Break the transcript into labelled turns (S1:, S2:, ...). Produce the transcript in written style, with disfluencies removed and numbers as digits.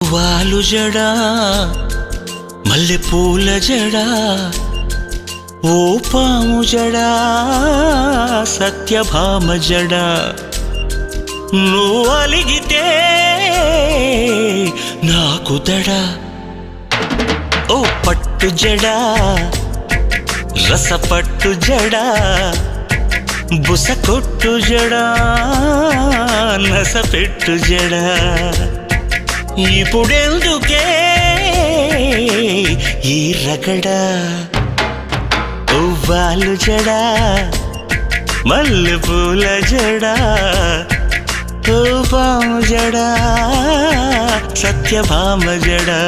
S1: వాలు జడా మల్లె పూల జడా ఓ పాము జడా సత్యభామ జడా నువ్వు అలిగితే నాకు దడా ఓ పట్టు జడా రసపట్టు జడా బుసకొట్టు జడా నసపెట్టు జడా ఇప్పుడెందుకే ఈ రగడా వాలు జడా మల్లె పూల జడా ఓ పాము జడా సత్యభామ జడా